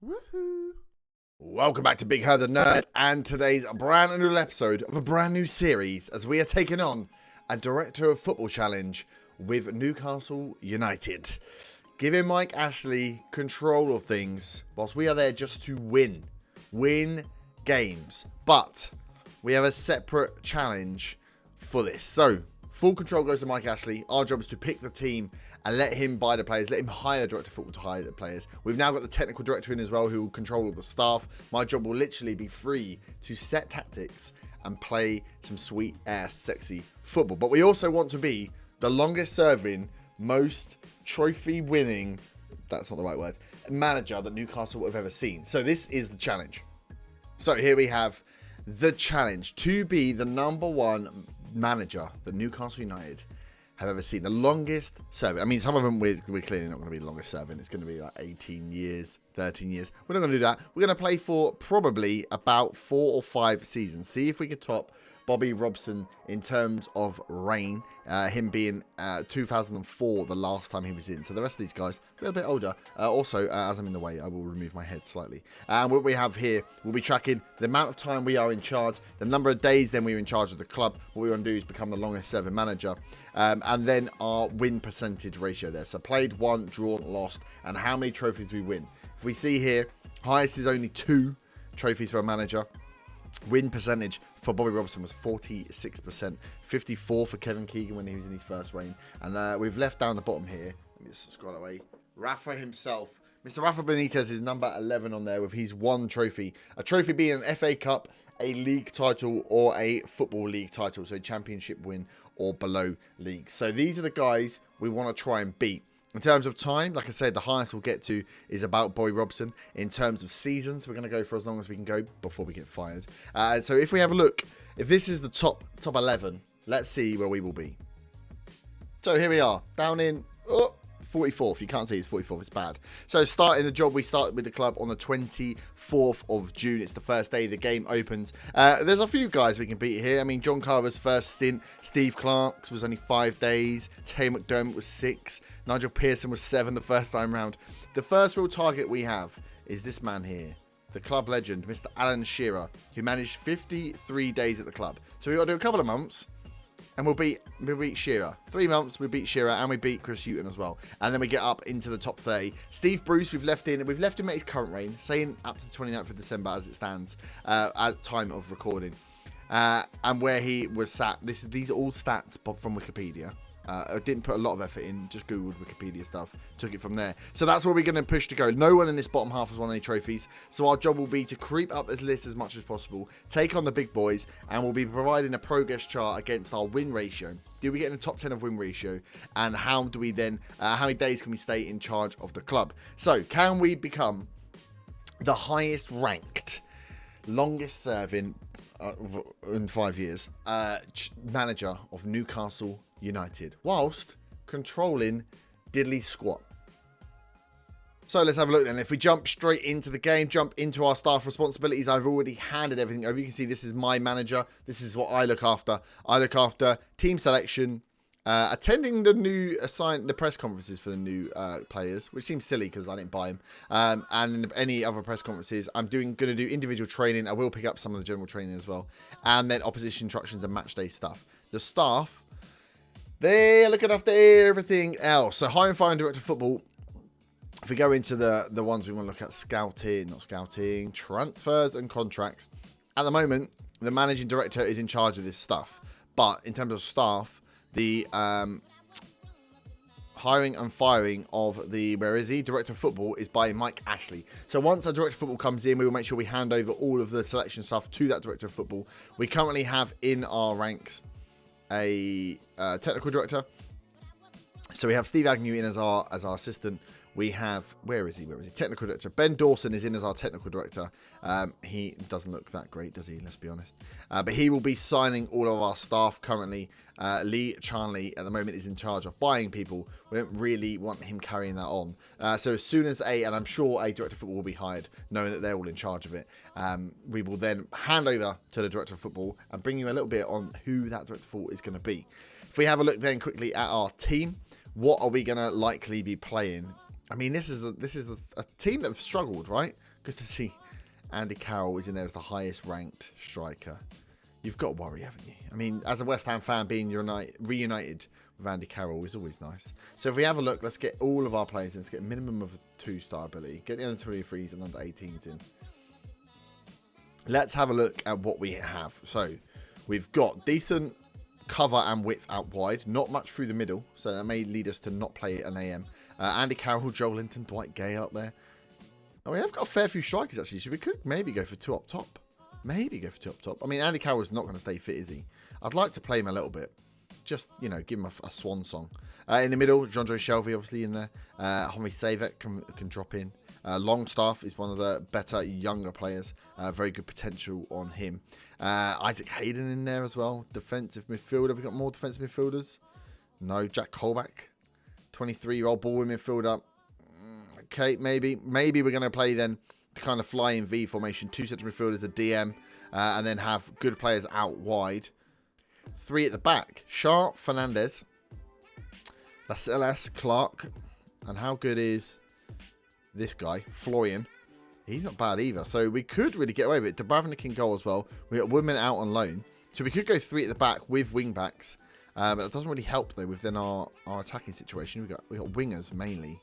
Woohoo! Welcome back to Big Her the Nerd and today's brand new episode of a brand new series as we are taking on a Director of Football challenge with Newcastle United. Giving Mike Ashley control of things whilst we are there just to win games. But we have a separate challenge for this. So, full control goes to Mike Ashley. Our job is to pick the team and let him buy the players, let him hire the Director of Football to hire the players. We've now got the technical director in as well who will control all the staff. My job will literally be free to set tactics and play some sweet ass sexy football. But we also want to be the longest serving, most trophy winning, that's not the right word, manager that Newcastle have ever seen. So this is the challenge. So here we have the challenge to be the number one manager that Newcastle United have ever seen. The longest serving. I mean, some of them we're clearly not going to be the longest serving. It's going to be like 18 years, 13 years. We're not going to do that. We're going to play for probably about 4 or 5 seasons. See if we can top Bobby Robson in terms of reign. Him being 2004 the last time he was in. So the rest of these guys, a little bit older. Also, as I'm in the way, I will remove my head slightly. And what we have here, we'll be tracking the amount of time we are in charge, the number of days then we're in charge of the club. What we want to do is become the longest serving manager. And then our win percentage ratio there. So played, won, drawn, lost, and how many trophies we win. If we see here, highest is only 2 trophies for a manager. Win percentage for Bobby Robson was 46%, 54 for Kevin Keegan when he was in his first reign. And we've left down the bottom here. Let me just scroll away. Rafa himself. Mr. Rafa Benitez is number 11 on there with his 1 trophy. A trophy being an FA Cup, a league title, or a Football League title. So championship win or below league. So these are the guys we want to try and beat. In terms of time, like I said, the highest we'll get to is about Bobby Robson. In terms of seasons, we're going to go for as long as we can go before we get fired. So if we have a look, if this is the top 11, let's see where we will be. So here we are, down in 44th. You can't see it's 44th, it's bad. So starting the job, we started with the club on the 24th of June. It's the first day the game opens. There's a few guys we can beat here. I mean, John Carver's first stint, Steve Clark's was only 5 days. Tay McDermott was 6. Nigel Pearson was 7 the first time round. The first real target we have is this man here, the club legend, Mr. Alan Shearer, who managed 53 days at the club. So we've got to do a couple of months. And we'll beat Shearer. 3 months, we beat Shearer, and we beat Chris Hughton as well. And then we get up into the top 30. Steve Bruce, we've left him at his current reign, saying up to 29th of December as it stands, at time of recording. And where he was sat, these are all stats from Wikipedia. I didn't put a lot of effort in, just Googled Wikipedia stuff, took it from there. So that's where we're going to push to go. No one in this bottom half has won any trophies, so our job will be to creep up this list as much as possible, take on the big boys, and we'll be providing a progress chart against our win ratio. Do we get in the top 10 of win ratio, and how do we then, how many days can we stay in charge of the club? So, can we become the highest ranked, longest serving, in 5 years, manager of Newcastle United, whilst controlling diddly squat? So let's have a look then. If we jump straight into the game, jump into our staff responsibilities, I've already handed everything over. You can see this is my manager. This is what I look after. I look after team selection, attending the press conferences for the new players, which seems silly because I didn't buy them. And any other press conferences, I'm going to do individual training. I will pick up some of the general training as well. And then opposition instructions and match day stuff. The staff, they're looking after everything else. So hire and fire and director of football. If we go into the ones we want to look at, transfers and contracts. At the moment, the managing director is in charge of this stuff. But in terms of staff, the hiring and firing of the, director of football is by Mike Ashley. So once a director of football comes in, we will make sure we hand over all of the selection stuff to that director of football. We currently have in our ranks a technical director. So we have Steve Agnew in as our assistant. We have, where is he? Technical director. Ben Dawson is in as our technical director. He doesn't look that great, does he? Let's be honest. But he will be signing all of our staff currently. Lee Charnley at the moment is in charge of buying people. We don't really want him carrying that on. So as soon as and I'm sure a director of football will be hired, knowing that they're all in charge of it, we will then hand over to the director of football and bring you a little bit on who that director of football is going to be. If we have a look then quickly at our team, what are we going to likely be playing? I mean, this is a team that have struggled, right? Good to see Andy Carroll is in there as the highest ranked striker. You've got to worry, haven't you? I mean, as a West Ham fan, being reunited with Andy Carroll is always nice. So if we have a look, let's get all of our players in. Let's get a minimum of 2-star ability. Get the under 23s and under 18s in. Let's have a look at what we have. So we've got decent cover and width out wide. Not much through the middle. So that may lead us to not play an AM. Andy Carroll, Joel Linton, Dwight Gay up there. Oh, we have got a fair few strikers, actually. So we could maybe go for 2 up top. Maybe go for 2 up top. I mean, Andy Carroll's not going to stay fit, is he? I'd like to play him a little bit. Just, you know, give him a swan song. In the middle, John Joe Shelvey, obviously, in there. Homie Savek can drop in. Longstaff is one of the better, younger players. Very good potential on him. Isaac Hayden in there as well. Defensive midfielder. Have we got more defensive midfielders? No. Jack Colback. 23-year-old ball midfielder. Okay, maybe we're going to play then the kind of flying V formation. 2 central midfielders, a DM, and then have good players out wide. 3 at the back. Sharp, Fernandez, Lascelles, Clark, and how good is this guy, Florian? He's not bad either. So we could really get away with it. Dubravnik in goal as well. We got Woodman out on loan, so we could go 3 at the back with wing backs. But that doesn't really help though within our attacking situation. We got wingers mainly.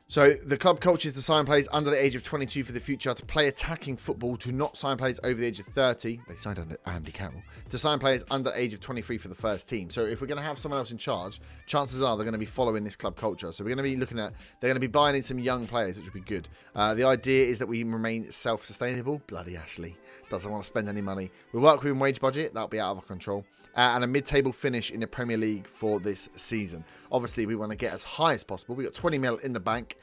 So the club culture is to sign players under the age of 22 for the future, to play attacking football, to not sign players over the age of 30. They signed under Andy Carroll. To sign players under the age of 23 for the first team. So if we're going to have someone else in charge, chances are they're going to be following this club culture. So we're going to be looking at, they're going to be buying in some young players, which would be good. The idea is that we remain self-sustainable. Bloody Ashley doesn't want to spend any money. We work within wage budget. That'll be out of our control. And a mid-table finish in the Premier League for this season. Obviously, we want to get as high as possible. We've got 20 mil in the bank.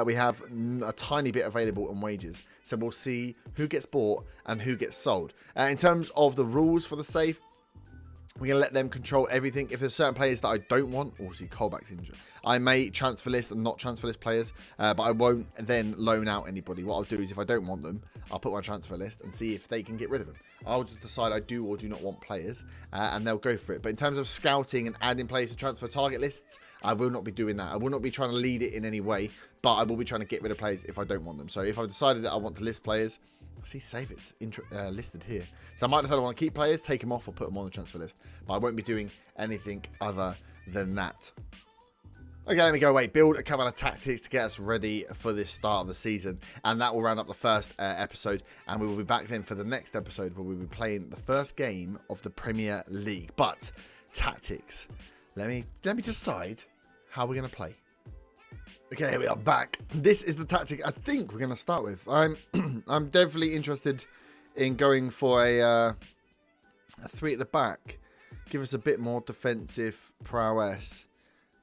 We have a tiny bit available on wages. So we'll see who gets bought and who gets sold. In terms of the rules for the save, we're going to let them control everything. If there's certain players that I don't want, obviously Colback's injured, I may transfer list and not transfer list players, but I won't then loan out anybody. What I'll do is if I don't want them, I'll put my transfer list and see if they can get rid of them. I'll just decide I do or do not want players, and they'll go for it. But in terms of scouting and adding players to transfer target lists, I will not be doing that. I will not be trying to lead it in any way, but I will be trying to get rid of players if I don't want them. So if I've decided that I want to list players, I see save it's listed here. So I might decide I want to keep players, take them off or put them on the transfer list. But I won't be doing anything other than that. Okay, let me go away. Build a couple of tactics to get us ready for this start of the season. And that will round up the first episode. And we will be back then for the next episode where we'll be playing the first game of the Premier League. But tactics. Let me decide how we're going to play. Okay, here we are back. This is the tactic I think we're going to start with. I'm definitely interested in going for a 3 at the back. Give us a bit more defensive prowess.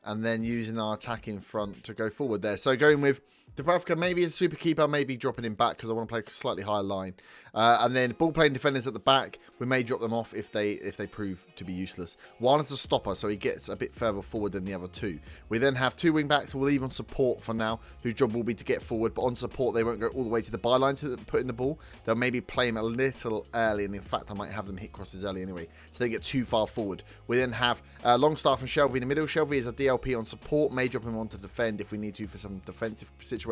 And then using our attacking front to go forward there. So going with Dubravka, maybe as a super keeper, maybe dropping him back because I want to play a slightly higher line. And then ball playing defenders at the back, we may drop them off if they prove to be useless. One is a stopper, so he gets a bit further forward than the other 2. We then have 2 wing backs. We'll leave on support for now, whose job will be to get forward. But on support, they won't go all the way to the byline to put in the ball. They'll maybe play him a little early, and in fact, I might have them hit crosses early anyway, so they get too far forward. We then have Longstaff and Shelvey in the middle. Shelvey is a DLP on support, may drop him on to defend if we need to for some defensive situations.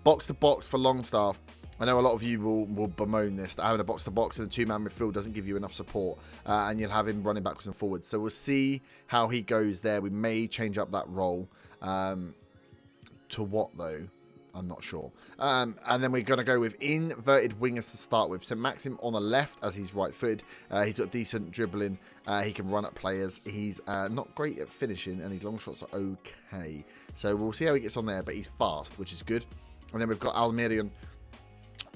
Box to box for Longstaff. I know a lot of you will bemoan this, that having a box-to-box and a 2-man midfield doesn't give you enough support, and you'll have him running backwards and forwards. So we'll see how he goes there. We may change up that role. To what, though? I'm not sure. And then we're going to go with inverted wingers to start with. So Maxim on the left, as he's right-footed. He's got decent dribbling. He can run at players. He's not great at finishing, and his long shots are okay. So we'll see how he gets on there, but he's fast, which is good. And then we've got Almirian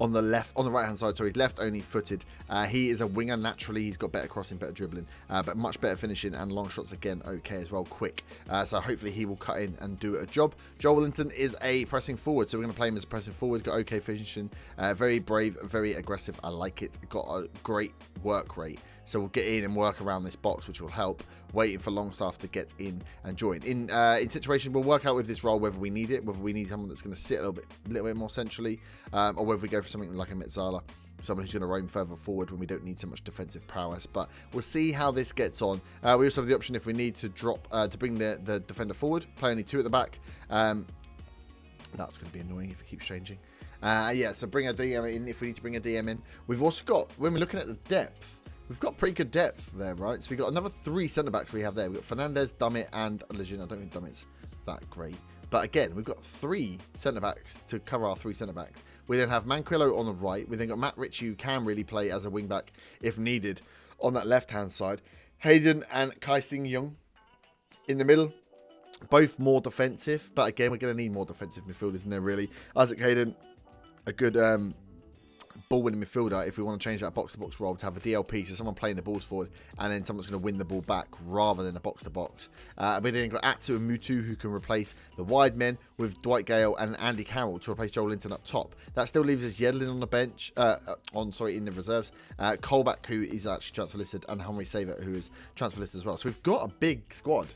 on the right hand side, so he's left only footed. He is a winger naturally. He's got better crossing, better dribbling, but much better finishing, and long shots again okay as well, quick. So hopefully he will cut in and do a job. Joel Wellington is a pressing forward, so we're going to play him as a pressing forward. Got okay finishing, very brave, very aggressive. I like it. Got a great work rate. So we'll get in and work around this box, which will help. Waiting for Longstaff to get in and join. In situation, we'll work out with this role whether we need it, whether we need someone that's going to sit a little bit more centrally, or whether we go for something like a Metzala, someone who's going to roam further forward when we don't need so much defensive prowess. But we'll see how this gets on. We also have the option if we need to drop to bring the defender forward, play only 2 at the back. That's going to be annoying if it keeps changing. Yeah, so bring a DM in if we need to bring a DM in. We've also got, when we're looking at the depth, we've got pretty good depth there, right? So we've got another 3 centre-backs we have there. We've got Fernandez, Dummett, and Lejeune. I don't think Dummett's that great. But again, we've got 3 centre-backs to cover our 3 centre-backs. We then have Manquillo on the right. We then got Matt Ritchie, who can really play as a wing-back if needed on that left-hand side. Hayden and Kai-Sing Young in the middle. Both more defensive, but again, we're going to need more defensive midfielders, isn't there, really? Isaac Hayden, a good ball-winning midfielder if we want to change that box-to-box role to have a DLP, so someone playing the balls forward, and then someone's going to win the ball back rather than a box-to-box. We then got Atsu and Mutu, who can replace the wide men with Dwight Gale and Andy Carroll to replace Joel Linton up top. That still leaves us Yedlin on the bench, in the reserves. Colback, who is actually transfer listed, and Henry Saver, who is transfer listed as well. So we've got a big squad.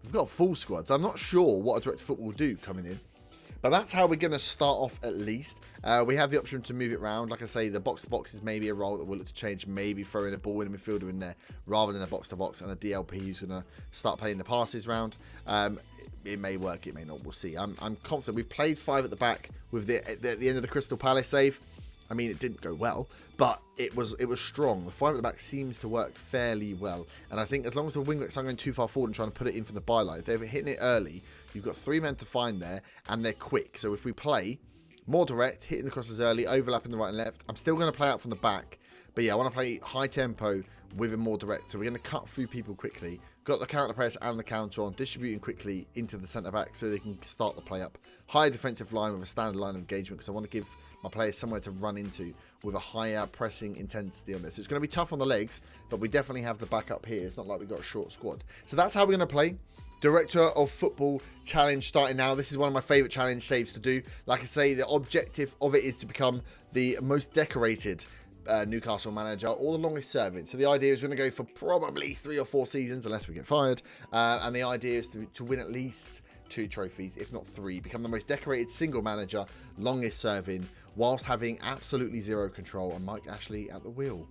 We've got a full squad, so I'm not sure what a direct football will do coming in. But that's how we're going to start off at least. We have the option to move it around. Like I say, the box-to-box is maybe a role that we'll look to change. Maybe throw in a ball-winning midfielder in there rather than a box-to-box and a DLP who's going to start playing the passes round. It may work, it may not. We'll see. I'm confident. We've played 5 at the back with the end of the Crystal Palace save. I mean, it didn't go well, but it was strong. The 5 at the back seems to work fairly well. And I think as long as the wingbacks aren't going too far forward and trying to put it in from the byline, if they're hitting it early, you've got 3 men to find there, and they're quick. So if we play more direct, hitting the crosses early, overlapping the right and left, I'm still going to play out from the back. But yeah, I want to play high tempo with a more direct. So we're going to cut through people quickly. Got the counter press and the counter on, distributing quickly into the centre back so they can start the play up. High defensive line with a standard line of engagement because I want to give my players somewhere to run into with a higher pressing intensity on this. So it's going to be tough on the legs, but we definitely have the backup here. It's not like we've got a short squad. So that's how we're going to play. Director of Football Challenge starting now. This is one of my favourite challenge saves to do. Like I say, the objective of it is to become the most decorated Newcastle manager or the longest serving. So the idea is we're going to go for probably 3 or 4 seasons unless we get fired. And the idea is to win at least 2 trophies, if not 3. Become the most decorated single manager, longest serving, whilst having absolutely zero control on Mike Ashley at the wheel.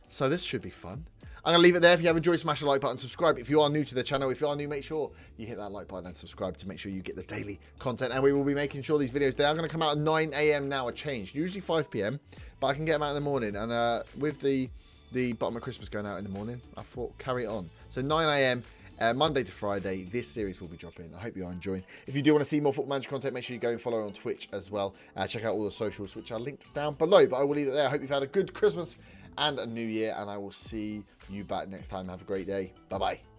So this should be fun. I'm going to leave it there. If you have enjoyed, smash the like button, subscribe. If you are new to the channel, if you are new, make sure you hit that like button and subscribe to make sure you get the daily content. And we will be making sure these videos, they are going to come out at 9 AM now, a change. Usually 5 PM, but I can get them out in the morning. And with the bottom of Christmas going out in the morning, I thought carry it on. So 9 AM, Monday to Friday, this series will be dropping. I hope you are enjoying. If you do want to see more Football Manager content, make sure you go and follow on Twitch as well. Check out all the socials, which are linked down below. But I will leave it there. I hope you've had a good Christmas and a new year, and I will see you back next time. Have a great day. Bye-bye.